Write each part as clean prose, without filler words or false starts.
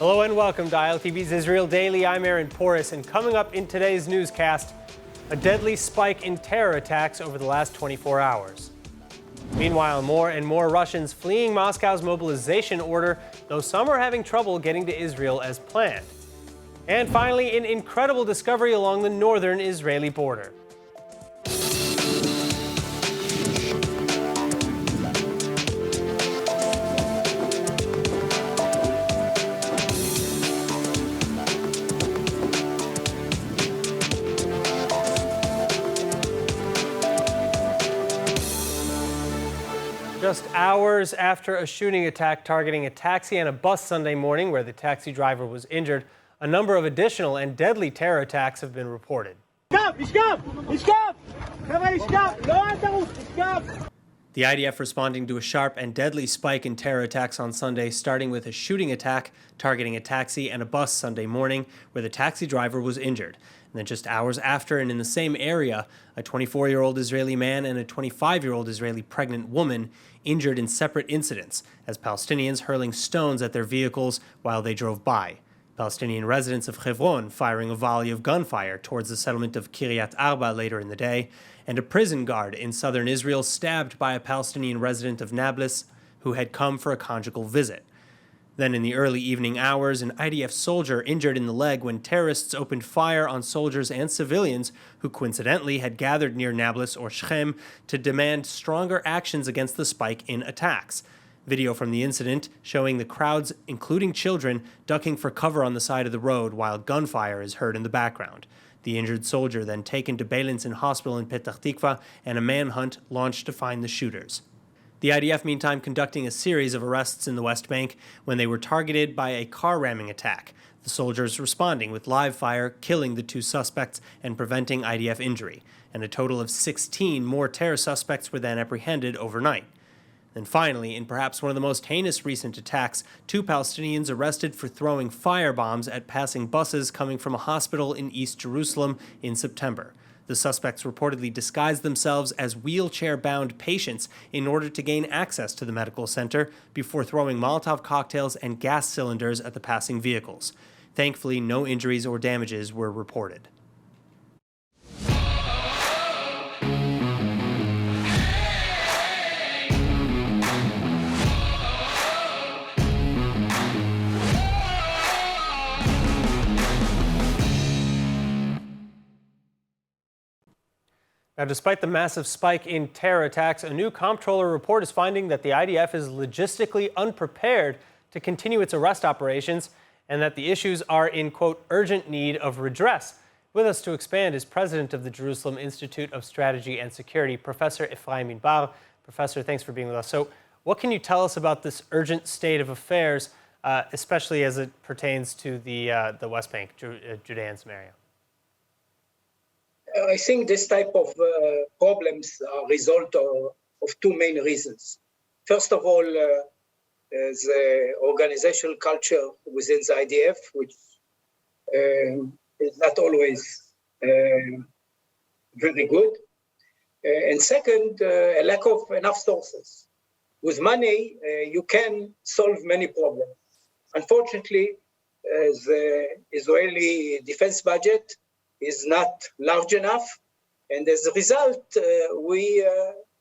Hello and welcome to ILTV's Israel Daily. I'm Aaron Porras, and coming up in today's newscast, a deadly spike in terror attacks over the last 24 hours. Meanwhile, more and more Russians fleeing Moscow's mobilization order, though some are having trouble getting to Israel as planned. And finally, an incredible discovery along the northern Israeli border. Just hours after a shooting attack targeting a taxi and a bus Sunday morning where the taxi driver was injured, a number of additional and deadly terror attacks have been reported. The IDF responding to a sharp and deadly spike in terror attacks on Sunday, starting with a shooting attack targeting a taxi and a bus Sunday morning where the taxi driver was injured. And then just hours after and in the same area, a 24-year-old Israeli man and a 25-year-old Israeli pregnant woman injured in separate incidents as Palestinians hurling stones at their vehicles while they drove by. Palestinian residents of Hebron firing a volley of gunfire towards the settlement of Kiryat Arba later in the day, and a prison guard in southern Israel stabbed by a Palestinian resident of Nablus who had come for a conjugal visit. Then in the early evening hours, an IDF soldier injured in the leg when terrorists opened fire on soldiers and civilians who coincidentally had gathered near Nablus or Shechem to demand stronger actions against the spike in attacks. Video from the incident showing the crowds, including children, ducking for cover on the side of the road while gunfire is heard in the background. The injured soldier then taken to Beilinson Hospital in Petah Tikva, and a manhunt launched to find the shooters. The IDF, meantime, conducting a series of arrests in the West Bank when they were targeted by a car ramming attack. The soldiers responding with live fire, killing the two suspects and preventing IDF injury. And a total of 16 more terror suspects were then apprehended overnight. And finally, in perhaps one of the most heinous recent attacks, two Palestinians arrested for throwing firebombs at passing buses coming from a hospital in East Jerusalem in September. The suspects reportedly disguised themselves as wheelchair-bound patients in order to gain access to the medical center before throwing Molotov cocktails and gas cylinders at the passing vehicles. Thankfully, no injuries or damages were reported. Now, despite the massive spike in terror attacks, a new comptroller report is finding that the IDF is logistically unprepared to continue its arrest operations and that the issues are in, quote, urgent need of redress. With us to expand is president of the Jerusalem Institute of Strategy and Security, Professor Efraim Inbar. Professor, thanks for being with us. So what can you tell us about this urgent state of affairs, especially as it pertains to the West Bank, Judea and Samaria? I think this type of problems are a result of two main reasons. First of all, the organizational culture within the IDF, which is not always very good. And second, a lack of enough sources. With money, you can solve many problems. Unfortunately, the Israeli defense budget is not large enough, and as a result, we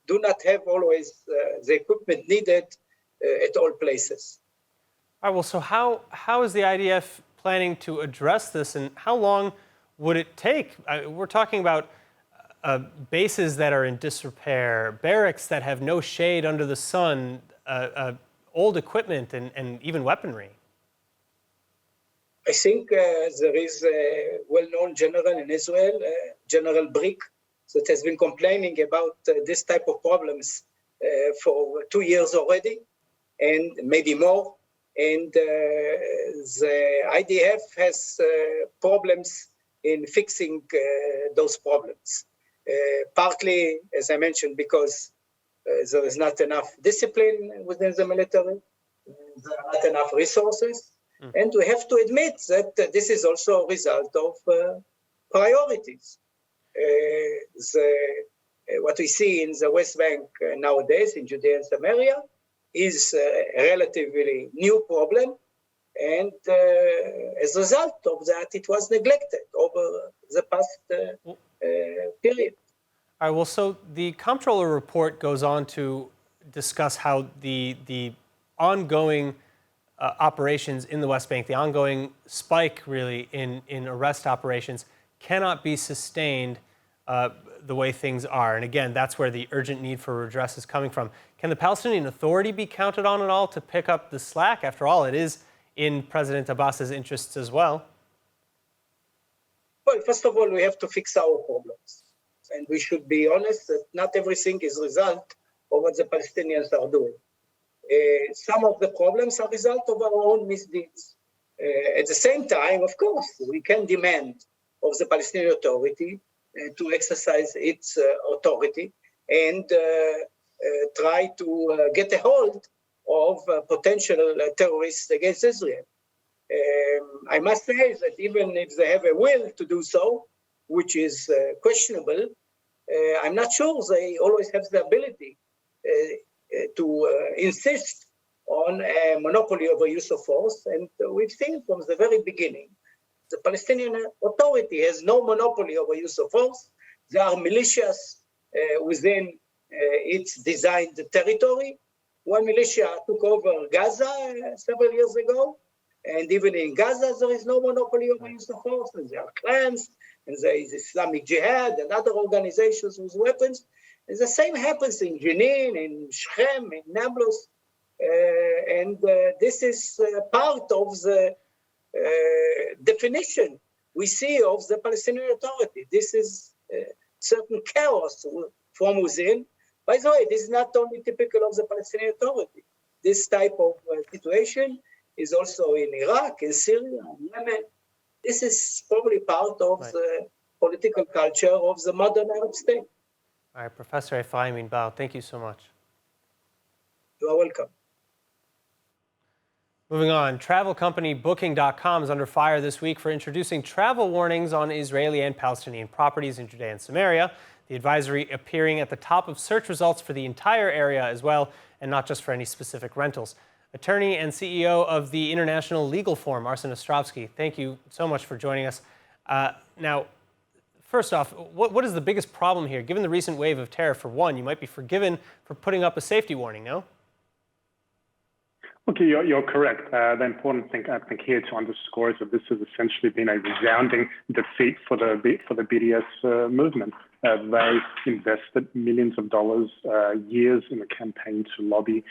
do not have always the equipment needed at all places. All right, well, so how is the IDF planning to address this, and how long would it take? We're talking about bases that are in disrepair, barracks that have no shade under the sun, old equipment, and even weaponry. I think there is a well-known general in Israel, General Brick, that has been complaining about this type of problems for 2 years already, and maybe more. And the IDF has problems in fixing those problems. Partly, as I mentioned, because there is not enough discipline within the military, there are not enough resources. And we have to admit that this is also a result of priorities. What we see in the West Bank nowadays, in Judea and Samaria, is a relatively new problem. And as a result of that, it was neglected over the past period. All right, well, so the comptroller report goes on to discuss how the ongoing operations in the West Bank, the ongoing spike really in arrest operations cannot be sustained the way things are. And again, that's where the urgent need for redress is coming from. Can the Palestinian Authority be counted on at all to pick up the slack? After all, it is in President Abbas's interests as well. Well, first of all, we have to fix our problems. And we should be honest that not everything is a result of what the Palestinians are doing. Some of the problems are a result of our own misdeeds. At the same time, of course, we can demand of the Palestinian Authority to exercise its authority and try to get a hold of potential terrorists against Israel. I must say that even if they have a will to do so, which is questionable, I'm not sure they always have the ability to insist on a monopoly over use of force. And we've seen from the very beginning, the Palestinian Authority has no monopoly over use of force. There are militias within its designed territory. One militia took over Gaza several years ago. And even in Gaza, there is no monopoly over use of force. And there are clans, and there is Islamic Jihad and other organizations with weapons. And the same happens in Jenin, in Shechem, in Nablus. And this is part of the definition we see of the Palestinian Authority. This is certain chaos from within. By the way, this is not only typical of the Palestinian Authority. This type of situation is also in Iraq, in Syria, in Yemen. This is probably part of the political culture of the modern Arab state. All right, Professor Efraim Inbal, thank you so much. You are welcome. Moving on, travel company Booking.com is under fire this week for introducing travel warnings on Israeli and Palestinian properties in Judea and Samaria. The advisory appearing at the top of search results for the entire area as well, and not just for any specific rentals. Attorney and CEO of the International Legal Forum, Arsen Ostrovsky, thank you so much for joining us. Now, first off, what is the biggest problem here? Given the recent wave of terror, for one, you might be forgiven for putting up a safety warning, no? Okay, you're correct. The important thing I think here to underscore is that this has essentially been a resounding defeat for the BDS movement. They invested millions of dollars, years in a campaign to lobby,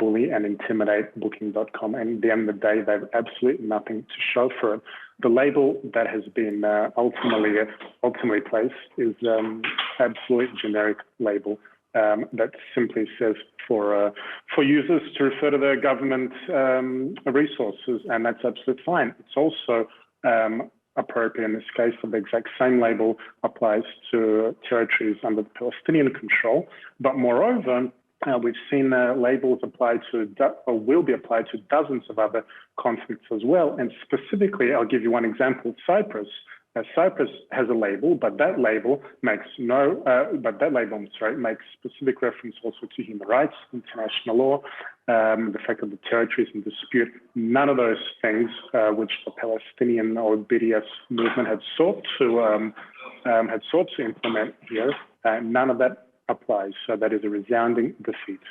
bully, and intimidate Booking.com. And at the end of the day, they have absolutely nothing to show for it. The label that has been ultimately placed is absolute generic label. That simply says for users to refer to their government resources, and that's absolutely fine. It's also appropriate in this case that the exact same label applies to territories under the Palestinian control. But moreover, we've seen labels applied to, or will be applied to, dozens of other conflicts as well. And specifically, I'll give you one example: Cyprus. Cyprus has a label, but that label makes makes specific reference also to human rights, international law, the fact that the territory is in dispute. None of those things, which the Palestinian or BDS movement had sought to implement here, none of that applies. So that is a resounding defeat.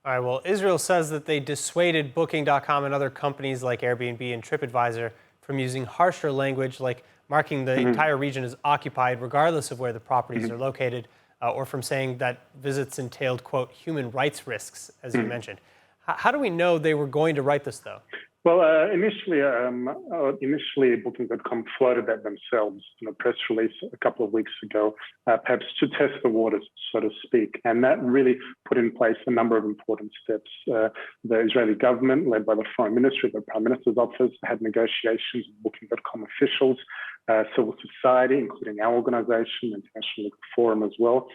All right, well, Israel says that they dissuaded Booking.com and other companies like Airbnb and TripAdvisor from using harsher language, like marking the entire region as occupied, regardless of where the properties are located, or from saying that visits entailed, quote, human rights risks, as you mentioned. How do we know they were going to write this, though? Well, initially, Booking.com floated that themselves in a press release a couple of weeks ago, perhaps to test the waters, so to speak. And that really put in place a number of important steps. The Israeli government, led by the Foreign Ministry, the Prime Minister's office, had negotiations with Booking.com officials, civil society, including our organization, International Legal Forum as well,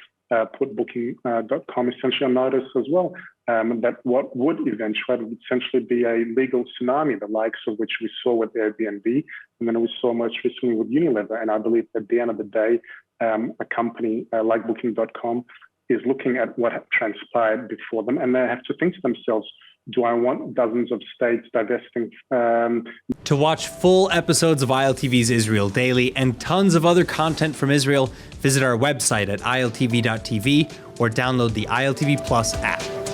put Booking.com essentially on notice as well, that what would eventuate would essentially be a legal tsunami, the likes of which we saw with Airbnb, and then we saw most recently with Unilever. And I believe at the end of the day, a company like Booking.com is looking at what transpired before them, and they have to think to themselves, Do I want dozens of states divesting? To watch full episodes of ILTV's Israel Daily and tons of other content from Israel, visit our website at iltv.tv or download the ILTV Plus app.